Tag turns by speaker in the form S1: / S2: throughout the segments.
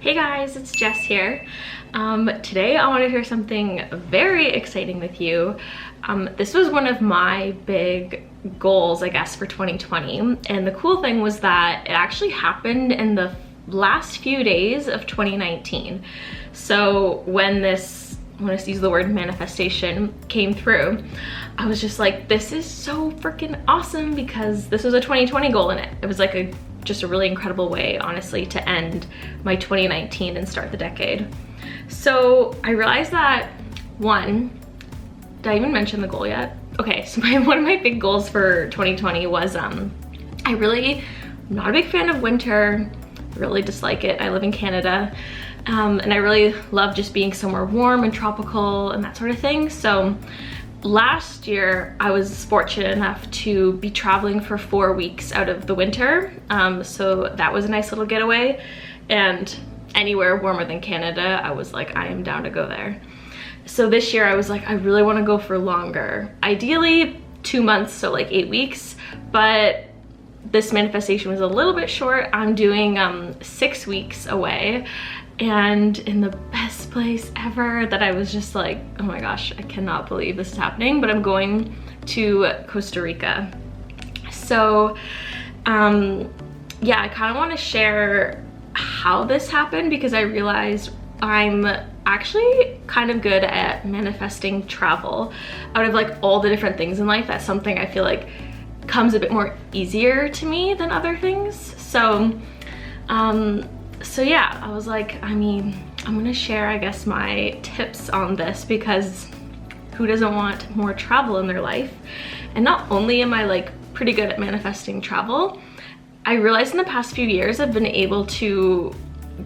S1: Hey guys, it's Jess here. Today I want to share something very exciting with you. This was one of my big goals, I guess, for 2020. And the cool thing was that it actually happened in the last few days of 2019. So when I use the word manifestation came through, I was just like, this is so freaking awesome, because this was a 2020 goal and it was like just a really incredible way, honestly, to end my 2019 and start the decade. So I realized that, did I even mention the goal yet? Okay, so one of my big goals for 2020 was, I'm not a big fan of winter, really dislike it. I live in Canada. And I really love just being somewhere warm and tropical and that sort of thing. So last year I was fortunate enough to be traveling for 4 weeks out of the winter. So that was a nice little getaway, and anywhere warmer than Canada, I was like, I am down to go there. So this year I was like, I really want to go for longer. Ideally 2 months, so like 8 weeks, but this manifestation was a little bit short. I'm doing 6 weeks away, and in the best place ever, that I was just like, oh my gosh, I cannot believe this is happening. But I'm going to Costa Rica. So yeah, I kind of want to share how this happened, because I realized I'm actually kind of good at manifesting travel. Out of like all the different things in life, that's something I feel like comes a bit more easier to me than other things. So yeah, I was like, I'm gonna share, I guess, my tips on this, because who doesn't want more travel in their life? And not only am I like pretty good at manifesting travel, I realized in the past few years I've been able to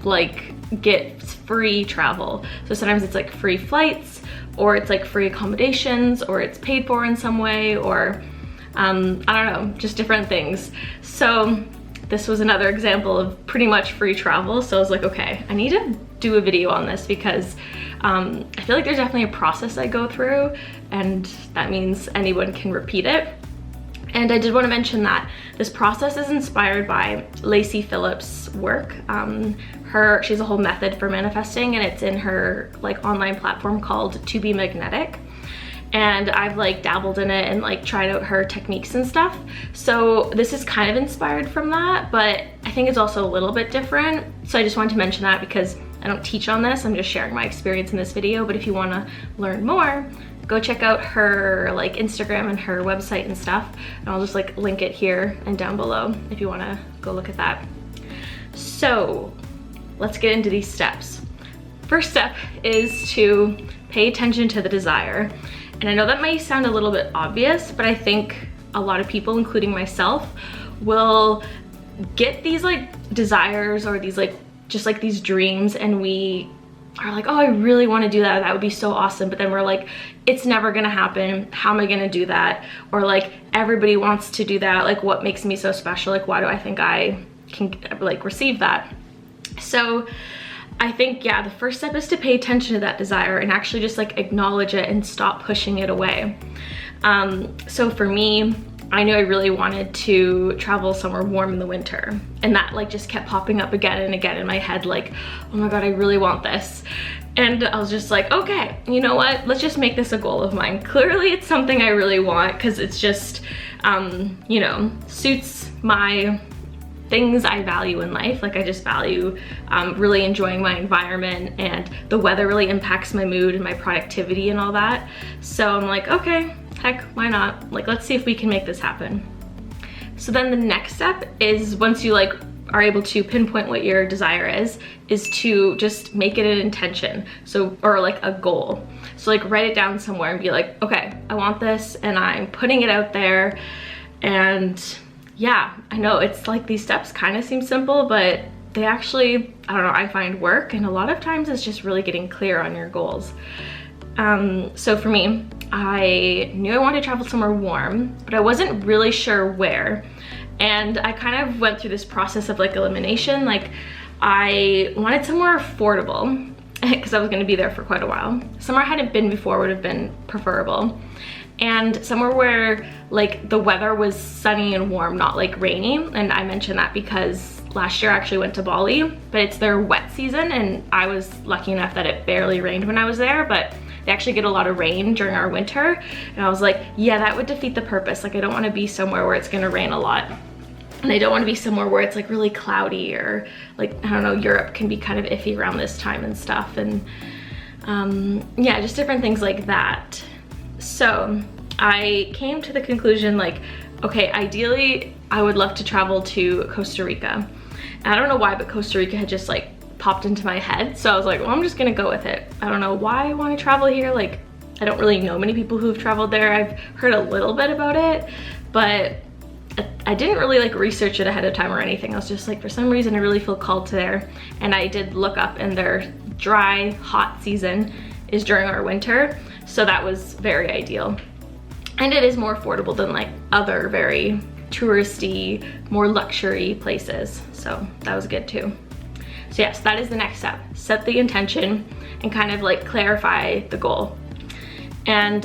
S1: like get free travel. So sometimes it's like free flights, or it's like free accommodations, or it's paid for in some way, or I don't know, just different things. So this was another example of pretty much free travel. So I was like, okay, I need to do a video on this, because I feel like there's definitely a process I go through, and that means anyone can repeat it. And I did want to mention that this process is inspired by Lacy Phillips' work. She has a whole method for manifesting, and it's in her like online platform called To Be Magnetic. And I've like dabbled in it and like tried out her techniques and stuff. So this is kind of inspired from that, but I think it's also a little bit different. So I just wanted to mention that, because I don't teach on this, I'm just sharing my experience in this video. But if you want to learn more, go check out her like Instagram and her website and stuff. And I'll just like link it here and down below if you want to go look at that. So let's get into these steps. First step is to pay attention to the desire. And I know that may sound a little bit obvious, but I think a lot of people, including myself, will get these like desires, or these like, just like these dreams, and we are like, oh, I really want to do that. That would be so awesome. But then we're like, it's never gonna happen. How am I gonna do that? Or like, everybody wants to do that. Like, what makes me so special? Like, why do I think I can like receive that? So I think, yeah, the first step is to pay attention to that desire and actually just like acknowledge it and stop pushing it away. So for me, I knew I really wanted to travel somewhere warm in the winter, and that like just kept popping up again and again in my head, like, oh my God, I really want this. And I was just like, okay, you know what? Let's just make this a goal of mine. Clearly it's something I really want, because it's just, you know, suits my things I value in life. Like, I just value really enjoying my environment, and the weather really impacts my mood and my productivity and all that. So I'm like, okay, heck, why not? Like, let's see if we can make this happen. So then the next step is, once you like are able to pinpoint what your desire is to just make it an intention. So, or like a goal. So like write it down somewhere and be like, okay, I want this, and I'm putting it out there. And yeah, I know it's like these steps kind of seem simple, but they actually, I don't know, I find work. And a lot of times it's just really getting clear on your goals. So for me, I knew I wanted to travel somewhere warm, but I wasn't really sure where. And I kind of went through this process of like elimination. Like, I wanted somewhere affordable, because I was going to be there for quite a while. Somewhere I hadn't been before would have been preferable. And somewhere where like the weather was sunny and warm, not like rainy. And I mention that because last year I actually went to Bali, but it's their wet season, and I was lucky enough that it barely rained when I was there, but they actually get a lot of rain during our winter. And I was like, yeah, that would defeat the purpose. Like, I don't want to be somewhere where it's gonna rain a lot. And I don't want to be somewhere where it's like really cloudy, or like, I don't know, Europe can be kind of iffy around this time and stuff. And yeah, just different things like that. So I came to the conclusion, like, okay, ideally I would love to travel to Costa Rica. And I don't know why, but Costa Rica had just like popped into my head. So I was like, well, I'm just gonna go with it. I don't know why I want to travel here. Like, I don't really know many people who've traveled there. I've heard a little bit about it, but I didn't really like research it ahead of time or anything. I was just like, for some reason I really feel called to there. And I did look up, and their dry, hot season is during our winter. So that was very ideal. And it is more affordable than like other very touristy, more luxury places. So that was good too. So yes, that is the next step. Set the intention and kind of like clarify the goal. And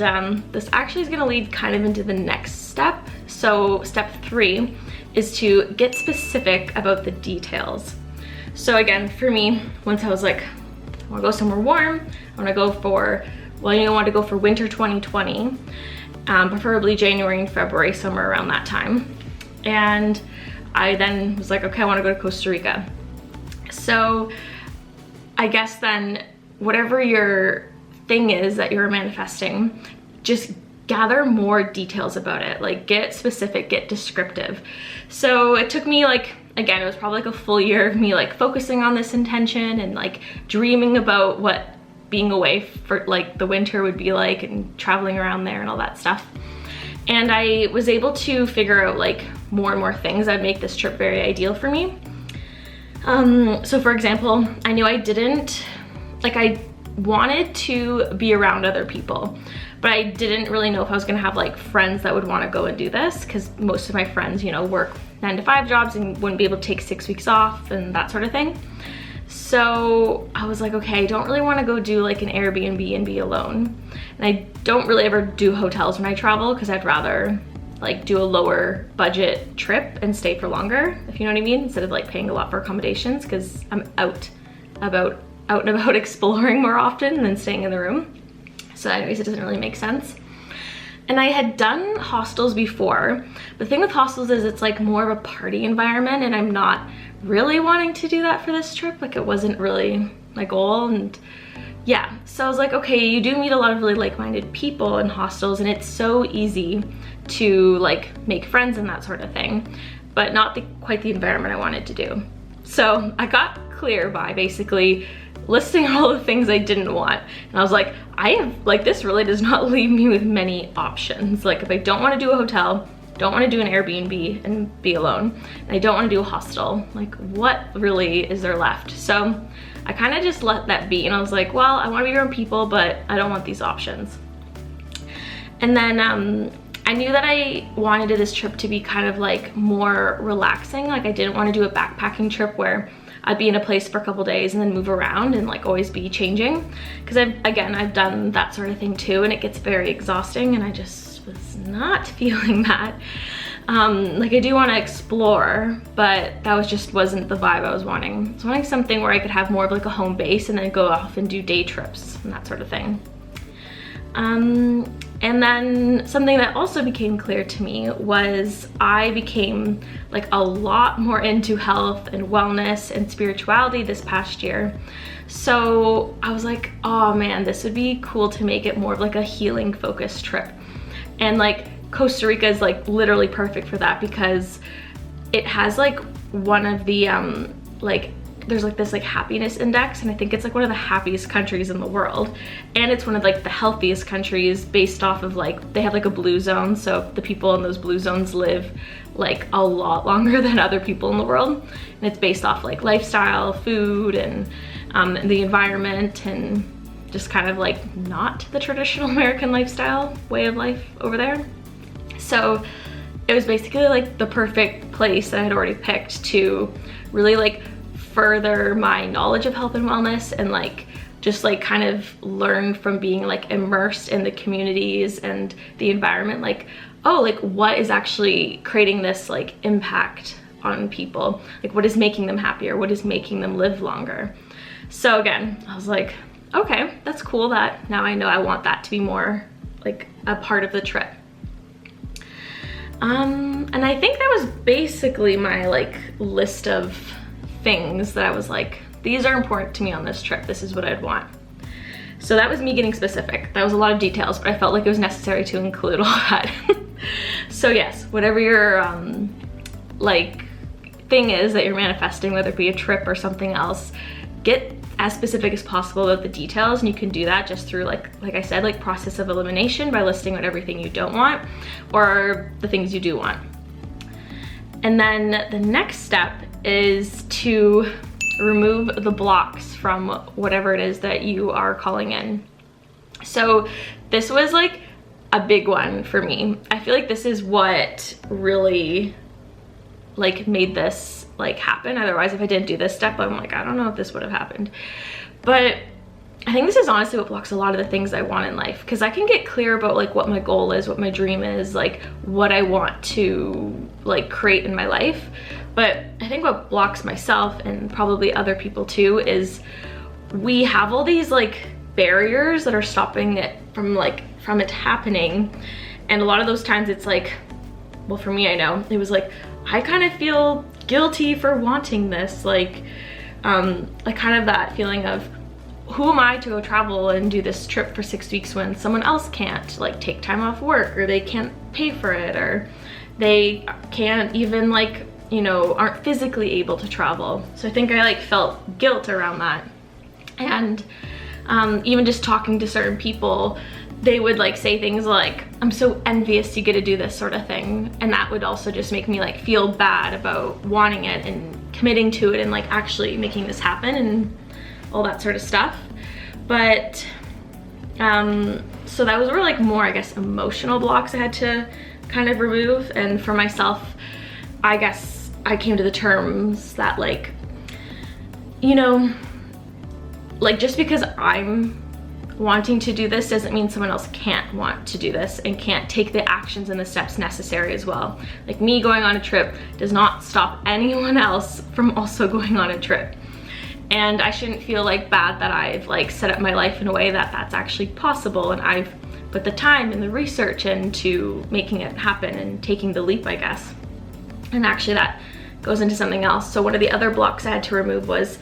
S1: this actually is gonna lead kind of into the next step. So step 3 is to get specific about the details. So again, for me, once I was like, I wanna go somewhere warm, I wanna go for, well, you know, I want to go for winter 2020, preferably January and February, somewhere around that time. And I then was like, okay, I want to go to Costa Rica. So I guess then whatever your thing is that you're manifesting, just gather more details about it. Like, get specific, get descriptive. So it took me like, again, it was probably like a full year of me like focusing on this intention and like dreaming about what being away for like the winter would be like, and traveling around there and all that stuff. And I was able to figure out like more and more things that make this trip very ideal for me. So for example, I knew I didn't, like, I wanted to be around other people, but I didn't really know if I was gonna have like friends that would wanna go and do this, because most of my friends, you know, work 9-to-5 jobs and wouldn't be able to take 6 weeks off and that sort of thing. So I was like, okay, I don't really want to go do like an Airbnb and be alone. And I don't really ever do hotels when I travel, because I'd rather like do a lower budget trip and stay for longer, if you know what I mean, instead of like paying a lot for accommodations, because I'm out and about exploring more often than staying in the room. So anyways, it doesn't really make sense. And I had done hostels before, but the thing with hostels is it's like more of a party environment, and I'm not really wanting to do that for this trip. Like, it wasn't really my goal. And yeah, so I was like, okay, you do meet a lot of really like-minded people in hostels, and it's so easy to like make friends and that sort of thing, but not quite the environment I wanted to do. So I got clear by basically listing all the things I didn't want. And I was like, this really does not leave me with many options. Like, if I don't want to do a hotel, don't want to do an Airbnb and be alone, and I don't want to do a hostel, like, what really is there left? So I kind of just let that be, and I was like, well, I want to be around people, but I don't want these options. And then I knew that I wanted this trip to be kind of like more relaxing. Like, I didn't want to do a backpacking trip where I'd be in a place for a couple days and then move around and like always be changing, because I've done that sort of thing too, and it gets very exhausting, and I just was not feeling that. Like, I do want to explore, but that wasn't the vibe I was wanting. I was wanting something where I could have more of like a home base and then go off and do day trips and that sort of thing. And then something that also became clear to me was I became like a lot more into health and wellness and spirituality this past year. So I was like, oh man, this would be cool to make it more of like a healing focused trip. And like Costa Rica is like literally perfect for that, because it has like one of the there's like this like happiness index, and I think it's like one of the happiest countries in the world, and it's one of like the healthiest countries based off of like, they have like a blue zone, so the people in those blue zones live like a lot longer than other people in the world, and it's based off like lifestyle, food, and the environment, and just kind of like not the traditional American lifestyle way of life over there. So it was basically like the perfect place that I had already picked to really like further my knowledge of health and wellness, and like just like kind of learn from being like immersed in the communities and the environment, like, oh, like what is actually creating this like impact on people. Like, what is making them happier? What is making them live longer? So again, I was like, okay, that's cool that now I know I want that to be more like a part of the trip. And I think that was basically my like list of things that I was like, these are important to me on this trip. This is what I'd want. So that was me getting specific. That was a lot of details, but I felt like it was necessary to include all that. So yes, whatever your like thing is that you're manifesting, whether it be a trip or something else, get as specific as possible about the details, and you can do that just through like I said, like process of elimination by listing out everything you don't want or the things you do want. And then the next step is to remove the blocks from whatever it is that you are calling in. So this was like a big one for me. I feel like this is what really like made this like happen. Otherwise, if I didn't do this step, I'm like, I don't know if this would have happened. But I think this is honestly what blocks a lot of the things I want in life, because I can get clear about like what my goal is, what my dream is, like what I want to like create in my life. But I think what blocks myself and probably other people too is we have all these like barriers that are stopping it from it happening. And a lot of those times it's like, well, for me, I know it was like, I kind of feel guilty for wanting this, like kind of that feeling of, who am I to go travel and do this trip for 6 weeks when someone else can't like take time off work, or they can't pay for it, or they can't even like, you know, aren't physically able to travel. So I think I like felt guilt around that. And even just talking to certain people, they would like say things like, I'm so envious you get to do this sort of thing. And that would also just make me like feel bad about wanting it and committing to it and like actually making this happen and all that sort of stuff. But so that was were like more, I guess, emotional blocks I had to kind of remove. And for myself, I guess I came to the terms that like, you know, like just because I'm wanting to do this doesn't mean someone else can't want to do this and can't take the actions and the steps necessary as well. Like me going on a trip does not stop anyone else from also going on a trip. And I shouldn't feel like bad that I've like set up my life in a way that that's actually possible, and I've put the time and the research into making it happen and taking the leap, I guess. And actually that goes into something else. So one of the other blocks I had to remove was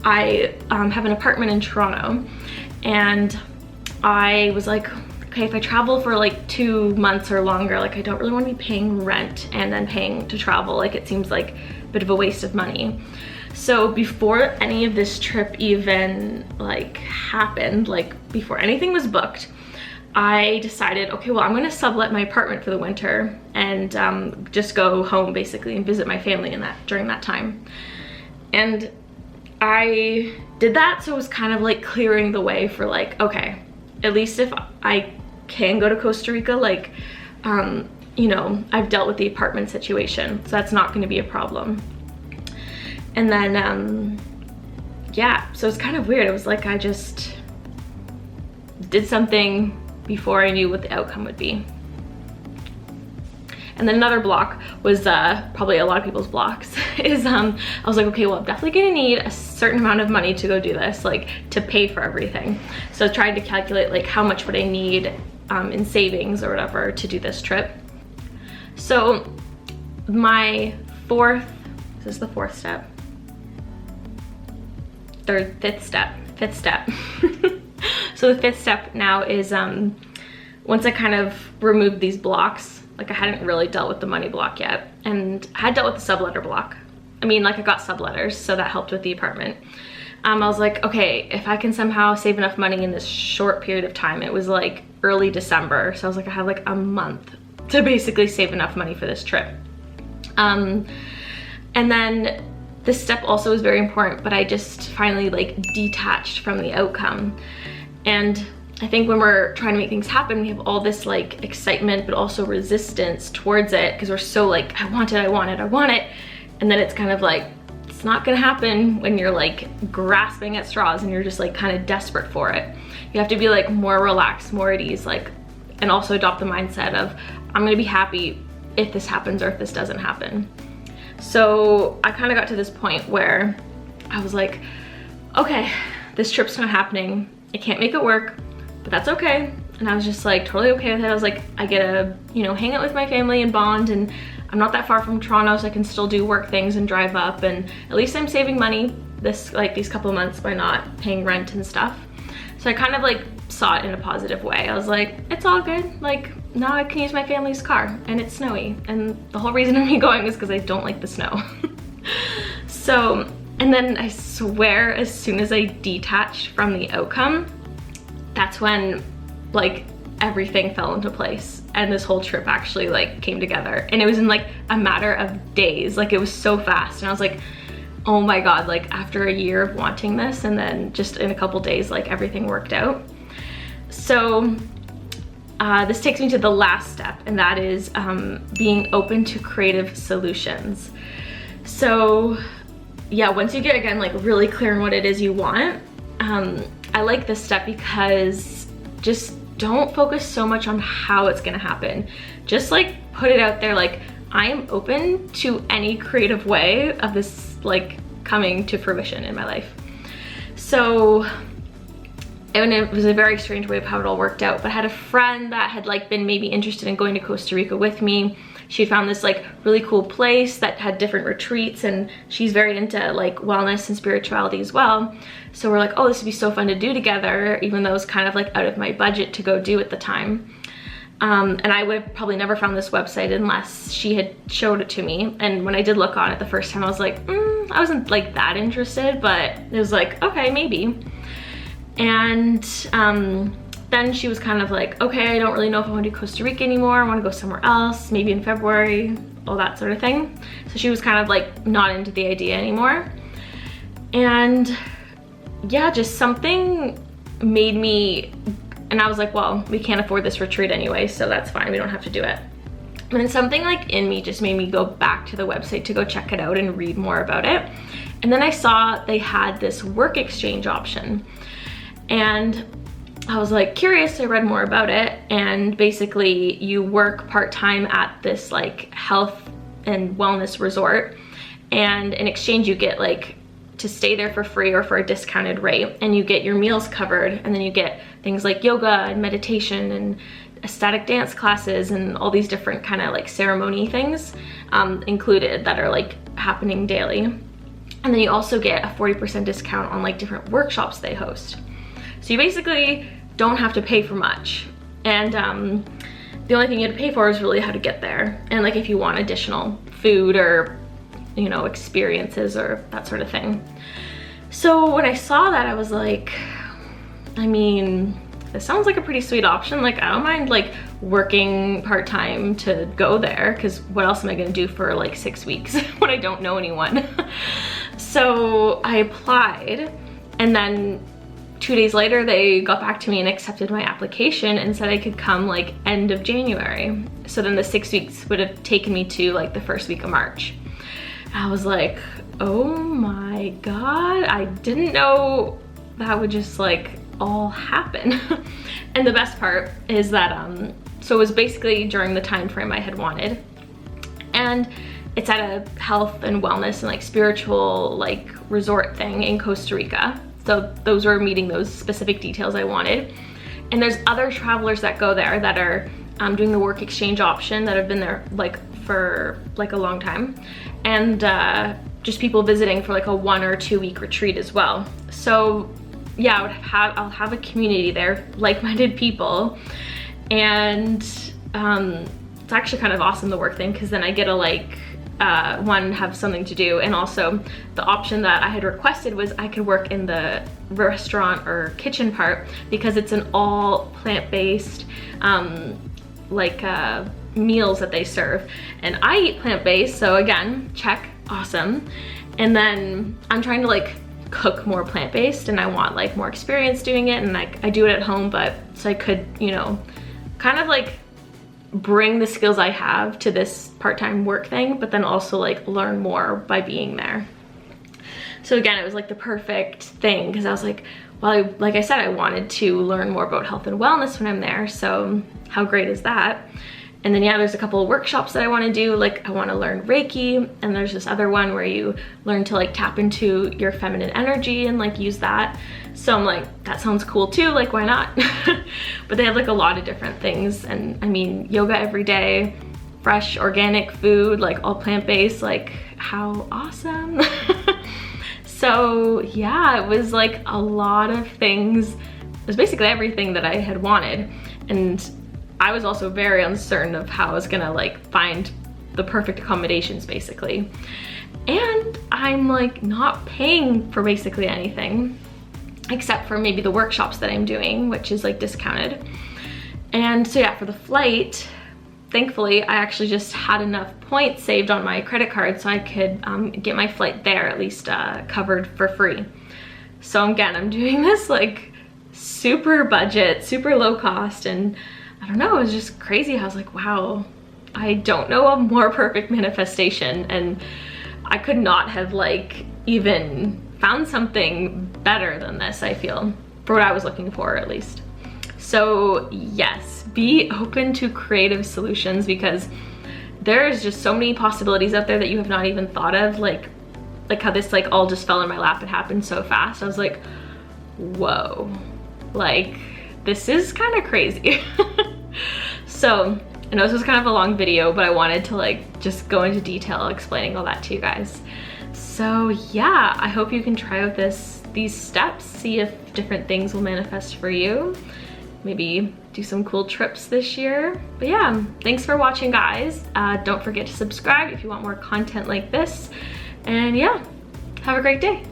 S1: I have an apartment in Toronto, and I was like, okay, if I travel for like 2 months or longer, like I don't really want to be paying rent and then paying to travel. Like it seems like a bit of a waste of money. So before any of this trip even like happened, like before anything was booked, I decided, okay, well, I'm gonna sublet my apartment for the winter and just go home basically and visit my family in that during that time. And I did that, so it was kind of like clearing the way for like, okay, at least if I can go to Costa Rica, like, you know, I've dealt with the apartment situation, so that's not gonna be a problem. And then, yeah, so it's kind of weird. It was like I just did something before I knew what the outcome would be. And then another block was probably a lot of people's blocks is I was like, okay, well, I'm definitely gonna need a certain amount of money to go do this, like to pay for everything. So I tried to calculate like how much would I need in savings or whatever to do this trip. So my is this the fourth step? Fifth step. So the fifth step now is once I kind of removed these blocks, like I hadn't really dealt with the money block yet, and I had dealt with the subletter block. I mean, like I got subletters, so that helped with the apartment. I was like, okay, if I can somehow save enough money in this short period of time, it was like early December, so I was like, I have like a month to basically save enough money for this trip. And then this step also is very important, but I just finally like detached from the outcome. And I think when we're trying to make things happen, we have all this like excitement, but also resistance towards it because we're so like, I want it. And then it's kind of like, it's not gonna happen when you're like grasping at straws and you're just like kind of desperate for it. You have to be like more relaxed, more at ease, like, and also adopt the mindset of, I'm gonna be happy if this happens or if this doesn't happen. So I kind of got to this point where I was like, okay, this trip's not happening. I can't make it work, but that's okay. And I was just like totally okay with it. I was like, I get to, you know, hang out with my family and bond, and I'm not that far from Toronto, so I can still do work things and drive up, and at least I'm saving money these couple of months by not paying rent and stuff. So I kind of like saw it in a positive way. I was like, it's all good. Like, now I can use my family's car, and it's snowy. And the whole reason of me going is because I don't like the snow. So, and then I swear, as soon as I detached from the outcome, that's when like everything fell into place, and this whole trip actually like came together. And it was in like a matter of days. Like, it was so fast, and I was like, oh my God, like after a year of wanting this, and then just in a couple days, like everything worked out. So this takes me to the last step, and that is being open to creative solutions. So yeah, once you get, again, like really clear on what it is you want, I like this step because just don't focus so much on how it's gonna happen. Just like put it out there, like, I am open to any creative way of this like coming to fruition in my life. So, and it was a very strange way of how it all worked out, but I had a friend that had like been maybe interested in going to Costa Rica with me. She found this like really cool place that had different retreats, and she's very into like wellness and spirituality as well. So we're like, oh, this would be so fun to do together, even though it was kind of like out of my budget to go do at the time. And I would have probably never found this website unless she had showed it to me. And when I did look on it the first time, I was like, I wasn't like that interested, but it was like, okay, maybe. And then she was kind of like, okay, I don't really know if I want to do Costa Rica anymore. I want to go somewhere else, maybe in February, all that sort of thing. So she was kind of like not into the idea anymore. And yeah, just something made me, and I was like, well, we can't afford this retreat anyway, so that's fine, we don't have to do it. And then something like in me just made me go back to the website to go check it out and read more about it. And then I saw they had this work exchange option. And I was like curious, so I read more about it, and basically you work part-time at this like health and wellness resort, and in exchange you get like to stay there for free or for a discounted rate, and you get your meals covered, and then you get things like yoga and meditation and ecstatic dance classes and all these different kind of like ceremony things included that are like happening daily. And then you also get a 40% discount on like different workshops they host. So you basically don't have to pay for much. And the only thing you have to pay for is really how to get there. And like if you want additional food or, you know, experiences or that sort of thing. So when I saw that, I was like, I mean, this sounds like a pretty sweet option. Like, I don't mind like working part-time to go there, because what else am I gonna do for like 6 weeks when I don't know anyone? So I applied, and then 2 days later, they got back to me and accepted my application and said I could come like end of January. So then the 6 weeks would have taken me to like the first week of March. I was like, oh my God, I didn't know that would just like all happen. And the best part is that, so it was basically during the time frame I had wanted. And it's at a health and wellness and like spiritual like resort thing in Costa Rica. So those were meeting those specific details I wanted. And there's other travelers that go there that are doing the work exchange option that have been there like for like a long time. And just people visiting for like a 1 or 2 week retreat as well. So yeah, I'll have a community there, like-minded people. And it's actually kind of awesome, the work thing, because then I get to like, one, have something to do, and also the option that I had requested was I could work in the restaurant or kitchen part, because it's an all plant-based meals that they serve, and I eat plant-based, so again, check, awesome. And then I'm trying to like cook more plant-based, and I want like more experience doing it, and like I do it at home, but so I could, you know, kind of like bring the skills I have to this part-time work thing, but then also like learn more by being there. So again, it was like the perfect thing, because I was like, well, like I said, I wanted to learn more about health and wellness when I'm there, so how great is that? And then yeah, there's a couple of workshops that I want to do. Like I want to learn Reiki, and there's this other one where you learn to like tap into your feminine energy and like use that. So I'm like, that sounds cool too, like why not? But they have like a lot of different things. And I mean, yoga every day, fresh organic food, like all plant-based, like how awesome. So yeah, it was like a lot of things. It was basically everything that I had wanted. And I was also very uncertain of how I was gonna like find the perfect accommodations basically. And I'm like not paying for basically anything except for maybe the workshops that I'm doing, which is like discounted. And so yeah, for the flight, thankfully I actually just had enough points saved on my credit card so I could get my flight there at least covered for free. So again, I'm doing this like super budget, super low cost, and I don't know, it was just crazy. I was like, wow, I don't know a more perfect manifestation, and I could not have like even found something better than this, I feel, for what I was looking for at least. So yes, be open to creative solutions, because there's just so many possibilities out there that you have not even thought of, like how this like all just fell in my lap. It happened so fast. I was like, whoa, like this is kind of crazy. So I know this was kind of a long video, but I wanted to like just go into detail explaining all that to you guys. So yeah, I hope you can try out these steps, see if different things will manifest for you. Maybe do some cool trips this year. But yeah, thanks for watching, guys. Don't forget to subscribe if you want more content like this. And yeah, have a great day.